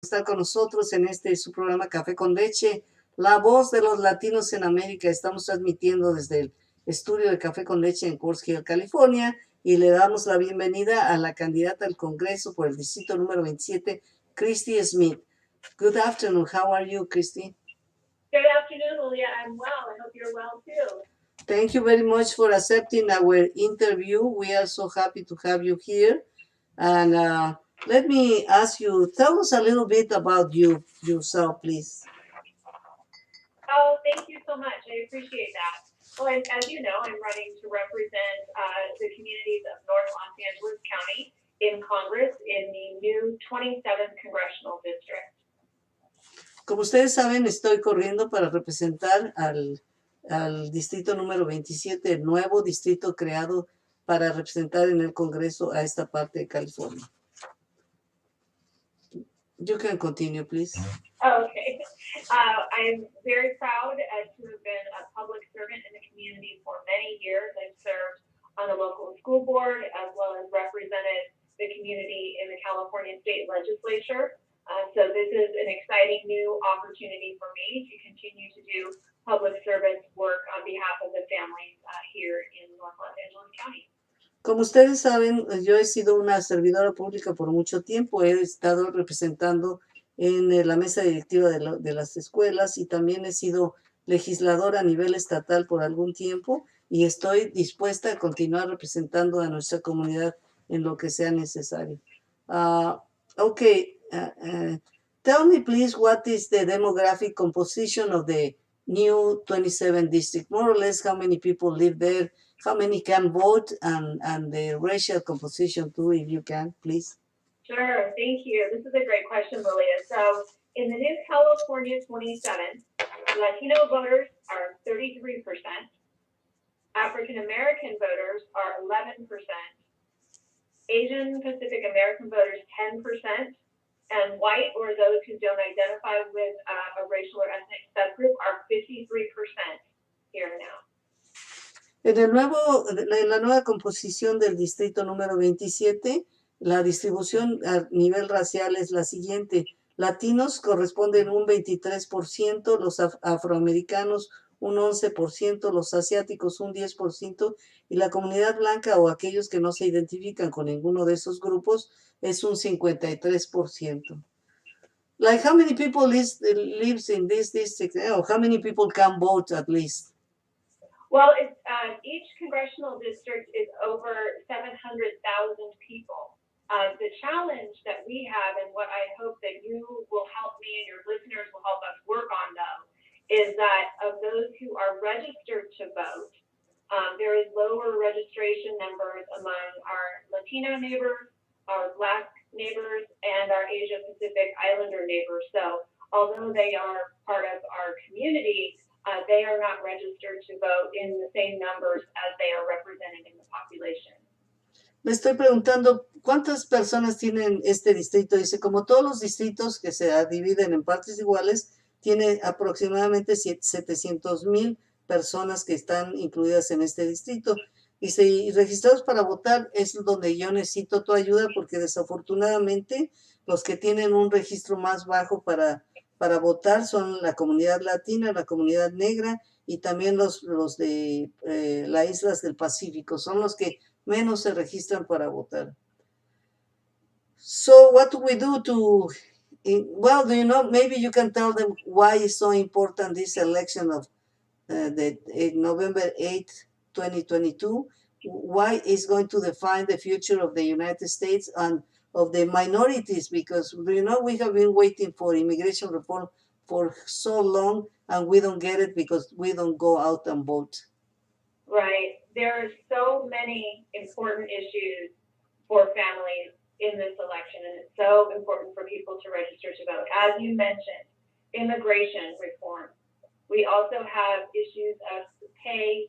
estar con nosotros en su programa Café con Leche, la voz de los latinos en América. Estamos transmitiendo desde el estudio de Café con Leche en Coors Hill, California, y le damos la bienvenida a la candidata al Congreso por el distrito número 27, Christy Smith. Good afternoon. How are you, Christy? Good afternoon, Julia. I'm well. I hope you're well too. Thank you very much for accepting our interview. We are so happy to have you here. And let me ask you, tell us a little bit about yourself, please. Oh, thank you so much. I appreciate that. Well, as you know, I'm running to represent the communities of North Los Angeles County in Congress in the new 27th Congressional District. Como ustedes saben, estoy corriendo para representar al distrito número 27, el nuevo distrito creado para representar en el Congreso a esta parte de California. You can continue, please. Okay. I'm very proud to have been a public servant in the community for many years. I've served on the local school board as well as represented the community in the California State Legislature. So this is an exciting new opportunity for me to continue to do public service work on behalf of the families here in North Los Angeles County. Como ustedes saben, yo he sido una servidora pública por mucho tiempo. He estado representando en la mesa directiva de las escuelas y también he sido legisladora a nivel estatal por algún tiempo y estoy dispuesta a continuar representando a nuestra comunidad en lo que sea necesario. Tell me, please, what is the demographic composition of the new 27 district? More or less, how many people live there? How many can vote, and the racial composition too, if you can, please? Sure, thank you. This is a great question, Malia. So in the new California 27, Latino voters are 33%, African-American voters are 11%, Asian Pacific American voters 10%, and white or those who don't identify with a racial or ethnic subgroup are 53% here now. En la nueva composición del distrito número 27, la distribución a nivel racial es la siguiente. Latinos corresponden un 23%, los afroamericanos un 11%, los asiáticos un 10%, y la comunidad blanca o aquellos que no se identifican con ninguno de esos grupos es un 53%. Like, how many people lives in this district? Or how many people can vote at least? Well, each congressional district is over 700,000 people. The challenge that we have, and what I hope that you will help me and your listeners will help us work on, though, is that of those who are registered to vote, there is lower registration numbers among our Latino neighbors, our Black neighbors, and our Asia Pacific Islander neighbors. So although they are part of our community, they are not registered to vote in the same numbers as they are represented in the population. Me estoy preguntando cuántas personas tienen este distrito. Dice, como todos los distritos que se dividen en partes iguales, tiene aproximadamente 700,000 personas que están incluidas en este distrito. Dice, y registrados para votar es donde yo necesito tu ayuda porque desafortunadamente los que tienen un registro más bajo para votar son la comunidad latina, la comunidad negra y también los de las islas del Pacífico. Son los que menos se registran para votar. So what do we do to, well, do you know, maybe you can tell them why it's so important this election of November 8th, 2022, why it's going to define the future of the United States and of the minorities, because, you know, we have been waiting for immigration reform for so long and we don't get it because we don't go out and vote. Right. There are so many important issues for families in this election, and it's so important for people to register to vote. As you mentioned, immigration reform. We also have issues of pay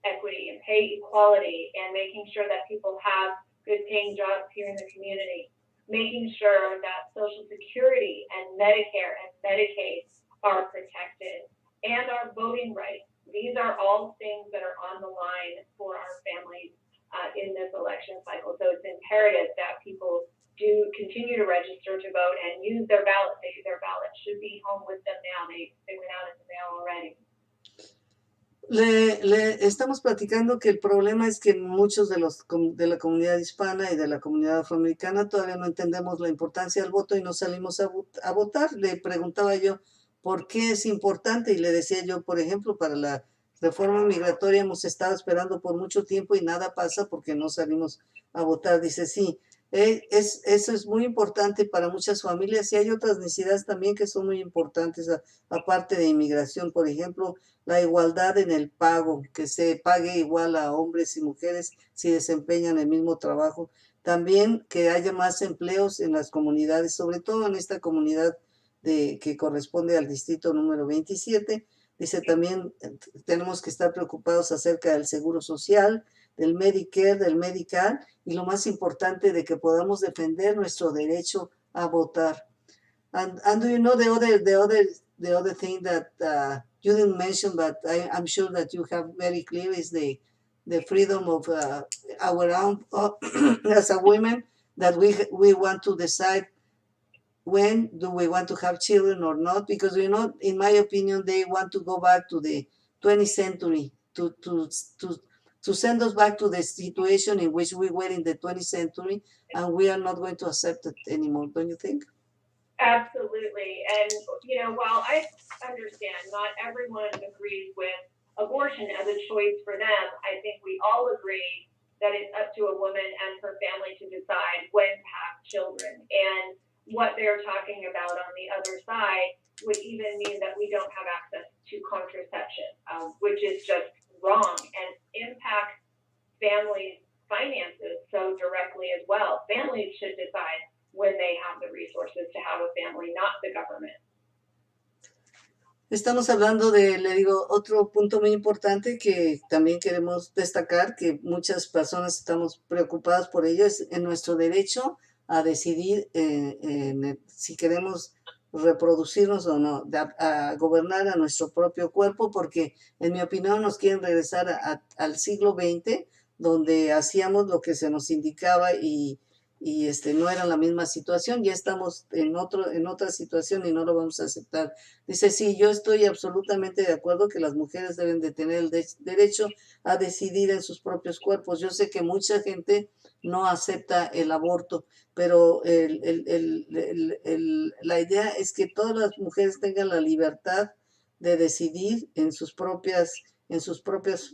equity and pay equality and making sure that people have good paying jobs here in the community, making sure that Social Security and Medicare and Medicaid are protected, and our voting rights. These are all things that are on the line for our families in this election cycle. So it's imperative that people do continue to register to vote and use their ballot to should be home with them now. They went out in the mail already. Le estamos platicando que el problema es que muchos de la comunidad hispana y de la comunidad afroamericana todavía no entendemos la importancia del voto y no salimos a votar. Le preguntaba yo por qué es importante y le decía yo, por ejemplo, para la reforma migratoria hemos estado esperando por mucho tiempo y nada pasa porque no salimos a votar. Dice, sí, eso es muy importante para muchas familias y hay otras necesidades también que son muy importantes, aparte de inmigración, por ejemplo, la igualdad en el pago, que se pague igual a hombres y mujeres si desempeñan el mismo trabajo. También que haya más empleos en las comunidades, sobre todo en esta comunidad que corresponde al distrito número 27. Dice también, tenemos que estar preocupados acerca del seguro social, del Medicare, del Medical, y lo más importante de que podamos defender nuestro derecho a votar. And do you know the other thing that you didn't mention, but I'm sure that you have very clear is the freedom of our own as a women, that we want to decide when do we want to have children or not, because in my opinion they want to go back to the 20th century to send us back to the situation in which we were in the 20th century, and we are not going to accept it anymore, don't you think? Absolutely. And, while I understand not everyone agrees with abortion as a choice for them, I think we all agree that it's up to a woman and her family to decide when to have children. And what they're talking about on the other side would even mean that we don't have access to contraception, which is just wrong and impacts families' finances so directly as well. Families should decide when they have the resources to have a family, not the government. Estamos hablando le digo, otro punto muy importante que también queremos destacar, que muchas personas estamos preocupadas por ello, es en nuestro derecho a decidir si queremos reproducirnos o no, a gobernar a nuestro propio cuerpo, porque en mi opinión nos quieren regresar al siglo XX, donde hacíamos lo que se nos indicaba y no era la misma situación. Ya estamos en otra situación y no lo vamos a aceptar. Dice, sí, yo estoy absolutamente de acuerdo que las mujeres deben de tener el derecho a decidir en sus propios cuerpos. Yo sé que mucha gente no acepta el aborto, pero la idea es que todas las mujeres tengan la libertad de decidir en sus propias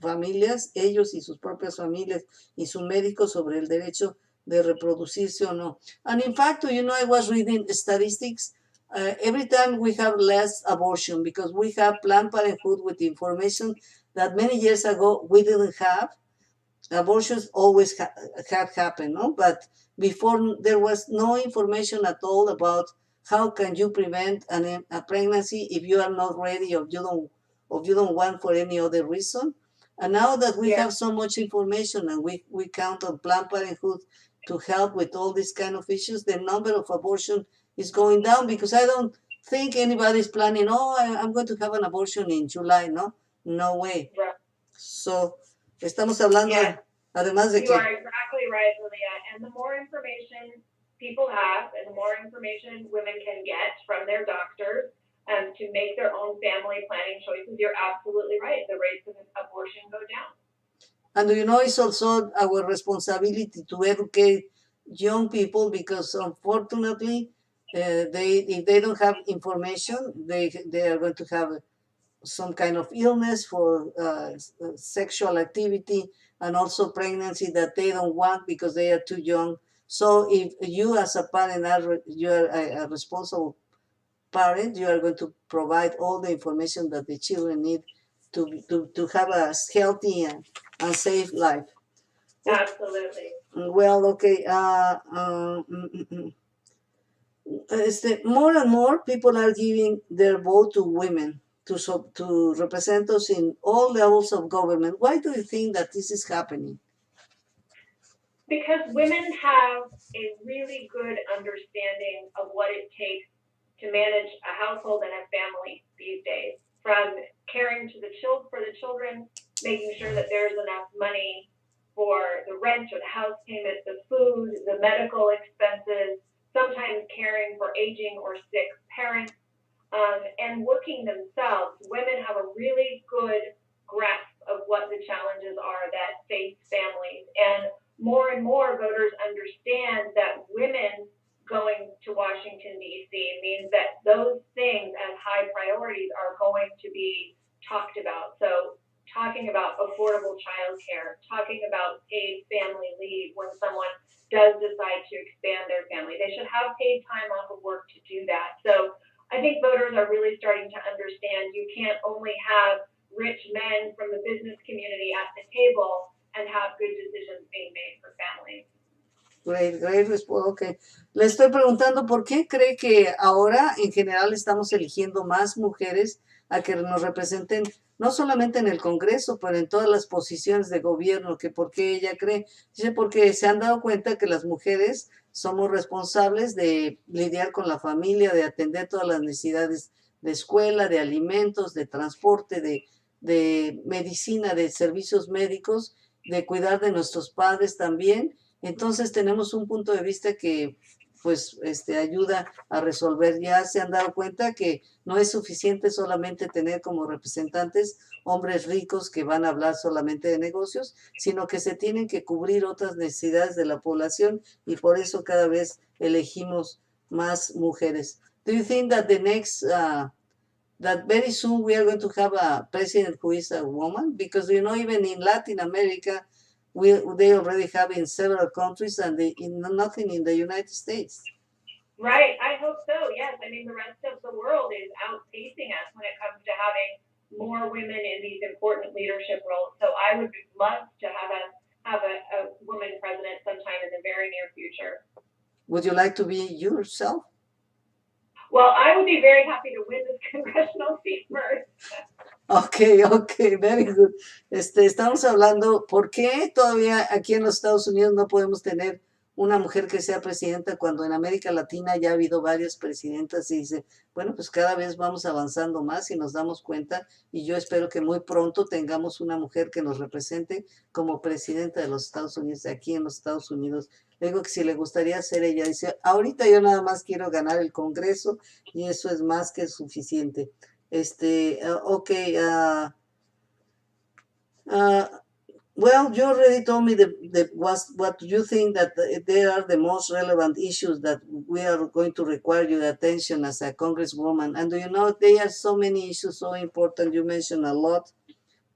familias, ellos y sus propias familias y su médico sobre el derecho de reproducirse o no. And in fact, I was reading statistics. Every time we have less abortion because we have Planned Parenthood with information that many years ago we didn't have. Abortions always have happened, no? But before there was no information at all about how can you prevent a pregnancy if you are not ready or you don't want for any other reason. And now that we have so much information and we count on Planned Parenthood to help with all these kind of issues, the number of abortion is going down, because I don't think anybody's planning, I'm going to have an abortion in July, no? No way. Right. So, estamos hablando, además de you are exactly right, Lilia. And the more information people have and the more information women can get from their doctors to make their own family planning choices, you're absolutely right. The rates of abortion go down. And it's also our responsibility to educate young people, because unfortunately, if they don't have information, they are going to have some kind of illness for sexual activity and also pregnancy that they don't want because they are too young. So if you as a parent you are a responsible parent, you are going to provide all the information that the children need to have a healthy and safe life. Absolutely. Well, okay. More and more people are giving their vote to women to represent us in all levels of government. Why do you think that this is happening? Because women have a really good understanding of what it takes to manage a household and a family these days, from caring for the children, making sure that there's enough money for the rent or the house payment, the food, the medical expenses, sometimes caring for aging or sick parents. and working themselves, women have a really good grasp of what the challenges are that face families. And more voters understand that women going to Washington, D.C. means that those things as high priorities are going to be talked about. So talking about affordable childcare, talking about paid family leave when someone does decide to expand their family. They should have paid time off of work to do that. So I think voters are really starting to understand you can't only have rich men from the business community at the table and have good decisions being made for families. Great respuesta. Okay. Le estoy preguntando por qué cree que ahora en general estamos eligiendo más mujeres a que nos representen, no solamente en el Congreso, pero en todas las posiciones de gobierno, que por qué ella cree. Dice, porque se han dado cuenta que las mujeres somos responsables de lidiar con la familia, de atender todas las necesidades de escuela, de alimentos, de transporte, de medicina, de servicios médicos, de cuidar de nuestros padres también. Entonces tenemos un punto de vista que pues ayuda a resolver. Ya se han dado cuenta que no es suficiente solamente tener como representantes hombres ricos que van a hablar solamente de negocios, sino que se tienen que cubrir otras necesidades de la población y por eso cada vez elegimos más mujeres. Do you think that that very soon we are going to have a president who is a woman? Because even in Latin America, they already have in several countries and nothing in the United States. Right, I hope so, yes. I mean, the rest of the world is outpacing us when it comes to having more women in these important leadership roles. So I would love to have a woman president sometime in the very near future. Would you like to be yourself? Well, I would be very happy to win this congressional seat first. Okay, very good. Estamos hablando, ¿por qué todavía aquí en los Estados Unidos no podemos tener una mujer que sea presidenta cuando en América Latina ya ha habido varias presidentas? Y dice, bueno, pues cada vez vamos avanzando más y nos damos cuenta y yo espero que muy pronto tengamos una mujer que nos represente como presidenta de los Estados Unidos, aquí en los Estados Unidos. Le digo que si le gustaría ser ella, dice, ahorita yo nada más quiero ganar el Congreso y eso es más que suficiente. Well, you already told me what you think that they are the most relevant issues that we are going to require your attention as a congresswoman. And do you know, there are so many issues so important. You mentioned a lot.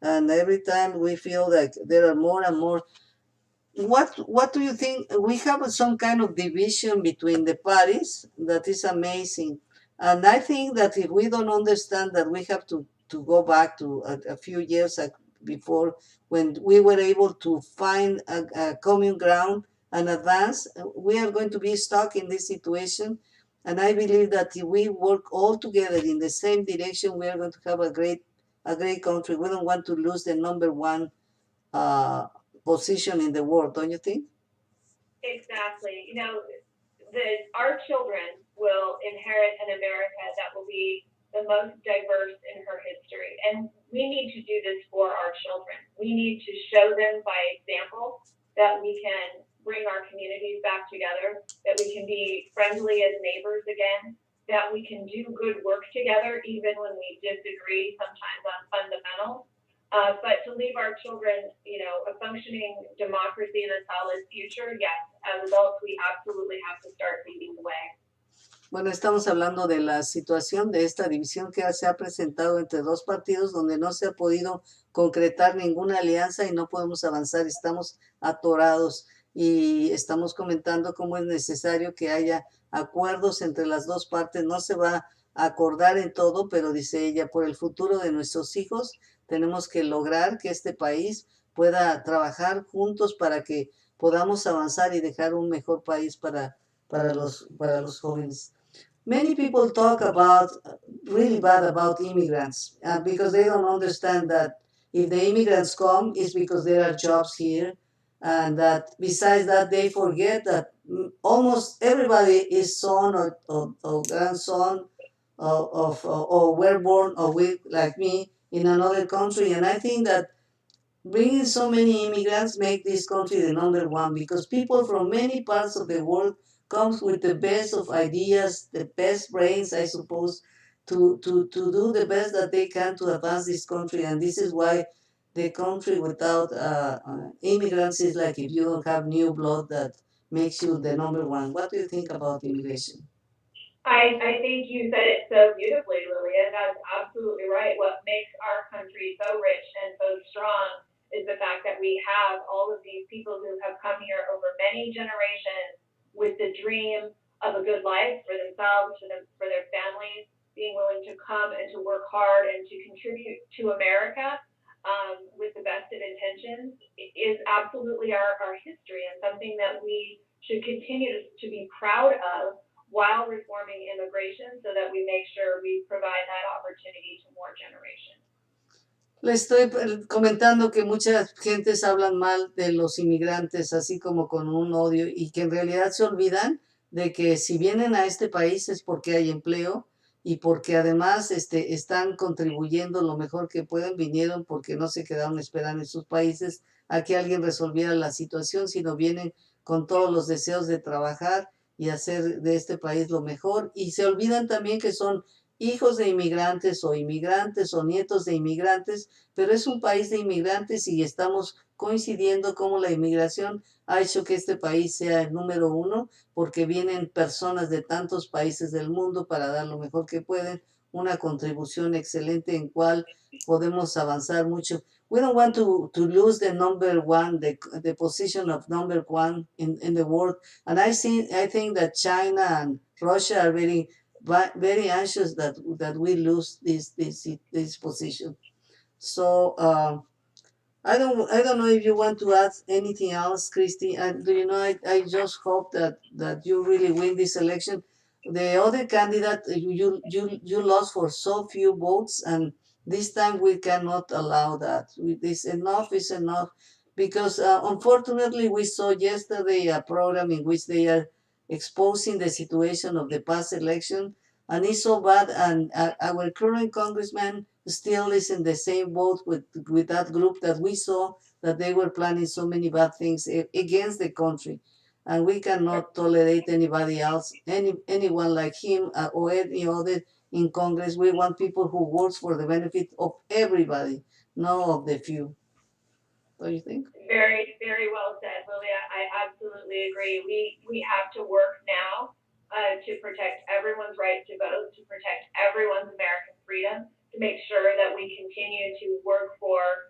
And every time we feel like there are more and more. What do you think? We have some kind of division between the parties that is amazing. And I think that if we don't understand that we have to go back to a few years before when we were able to find a common ground and advance, we are going to be stuck in this situation. And I believe that if we work all together in the same direction, we are going to have a great country. We don't want to lose the number one position in the world, don't you think? Exactly. Our children will inherit an America that will be the most diverse in her history. And we need to do this for our children. We need to show them by example that we can bring our communities back together, that we can be friendly as neighbors again, that we can do good work together even when we disagree sometimes on fundamentals. But to leave our children, a functioning democracy and a solid future, yes, as adults, we absolutely have to start leading the way. Bueno, estamos hablando de la situación de esta división que se ha presentado entre dos partidos donde no se ha podido concretar ninguna alianza y no podemos avanzar, estamos atorados y estamos comentando cómo es necesario que haya acuerdos entre las dos partes. No se va a acordar en todo, pero dice ella, por el futuro de nuestros hijos tenemos que lograr que este país pueda trabajar juntos para que podamos avanzar y dejar un mejor país para los jóvenes. Many people talk about really bad about immigrants because they don't understand that if the immigrants come, it's because there are jobs here, and that besides that, they forget that almost everybody is son or grandson or were born or like me in another country, and I think that bringing so many immigrants make this country the number one because people from many parts of the world comes with the best of ideas, the best brains, I suppose, to do the best that they can to advance this country. And this is why the country without immigrants is like if you don't have new blood that makes you the number one. What do you think about immigration? I think you said it so beautifully, Lilia. That's absolutely right. What makes our country so rich and so strong is the fact that we have all of these people who have come here over many generations with the dream of a good life for themselves, for their families, being willing to come and to work hard and to contribute to America with the best of intentions is absolutely our history and something that we should continue to be proud of while reforming immigration so that we make sure we provide that opportunity to more generations. Le estoy comentando que muchas gentes hablan mal de los inmigrantes, así como con un odio, y que en realidad se olvidan de que si vienen a este país es porque hay empleo y porque además están contribuyendo lo mejor que pueden, vinieron porque no se quedaron esperando en sus países a que alguien resolviera la situación, sino vienen con todos los deseos de trabajar y hacer de este país lo mejor. Y se olvidan también que son hijos de inmigrantes o nietos de inmigrantes, pero es un país de inmigrantes y estamos coincidiendo cómo la inmigración ha hecho que este país sea el número uno, porque vienen personas de tantos países del mundo para dar lo mejor que pueden, una contribución excelente en cual podemos avanzar mucho. We don't want to lose the number one, the position of number one in the world. And I think that China and Russia are very anxious that we lose this position. So I don't know if you want to add anything else, Christy. And do you know, I just hope that you really win this election. The other candidate, you lost for so few votes, and this time we cannot allow that. This enough is enough, because unfortunately we saw yesterday a program in which they are exposing the situation of the past election, and it's so bad. And our current congressman still is in the same boat with that group that we saw that they were planning so many bad things against the country. And we cannot tolerate anybody else, anyone like him or any other in Congress. We want people who works for the benefit of everybody, not of the few. Don't you think? Very, very well said, Lilia. I absolutely agree. We have to work now to protect everyone's right to vote, to protect everyone's American freedom, to make sure that we continue to work for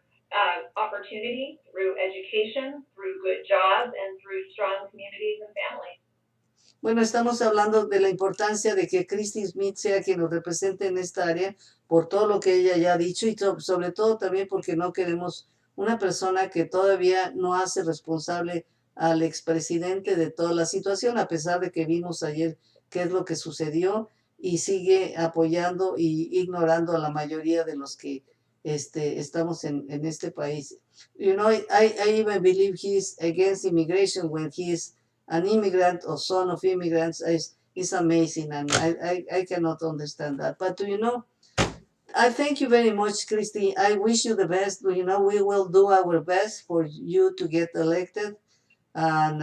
opportunity through education, through good jobs, and through strong communities and families. Bueno, estamos hablando de la importancia de que Christy Smith sea quien nos represente en esta área por todo lo que ella ya ha dicho y sobre todo también porque no queremos una persona que todavía no hace responsable al expresidente de toda la situación, a pesar de que vimos ayer qué es lo que sucedió, y sigue apoyando y ignorando a la mayoría de los que estamos en este país. You know, I even believe he's against immigration when he's an immigrant or son of immigrants is amazing, and I cannot understand that. But you know, I thank you very much, Christy. I wish you the best. You know, we will do our best for you to get elected, and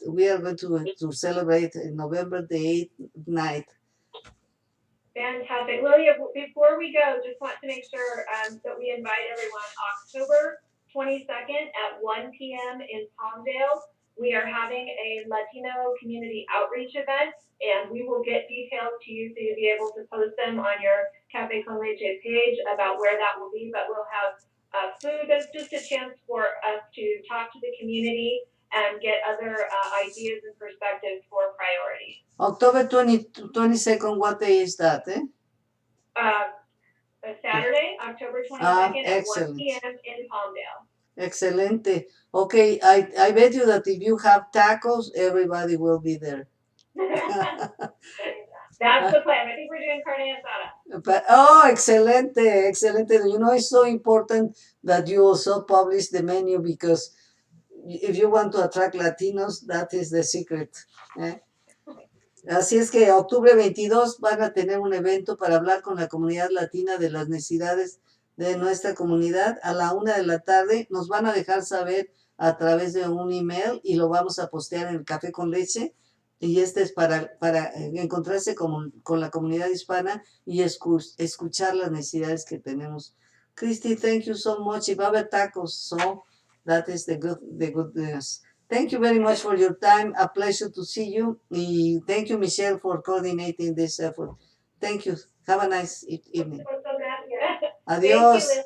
we are going to celebrate November the 8th night. Fantastic. Lilia, before we go, just want to make sure that we invite everyone October 22nd at 1 p.m. in Palmdale. We are having a Latino community outreach event, and we will get details to you so you'll be able to post them on your Cafe Con Leche page about where that will be. But we'll have food. That's just a chance for us to talk to the community and get other ideas and perspectives for priorities. October 22nd, what day is that? Saturday, October 22nd at 1 excellent. p.m. in Palmdale. Excelente. Okay, I bet you that if you have tacos, everybody will be there. That's the plan. I think we're doing carne asada. But, excelente, excelente. You know, it's so important that you also publish the menu, because if you want to attract Latinos, that is the secret. Así es que octubre 22 van a tener un evento para hablar con la comunidad latina de las necesidades de nuestra comunidad a la 1 de la tarde. Nos van a dejar saber a través de un email y lo vamos a postear en el Café con Leche. Y este es para encontrarse con la comunidad hispana y escuchar las necesidades que tenemos. Christy, thank you so much. Y va a haber tacos, so that is the good news. Thank you very much for your time. A pleasure to see you. Y thank you, Michelle, for coordinating this effort. Thank you. Have a nice evening. Adiós.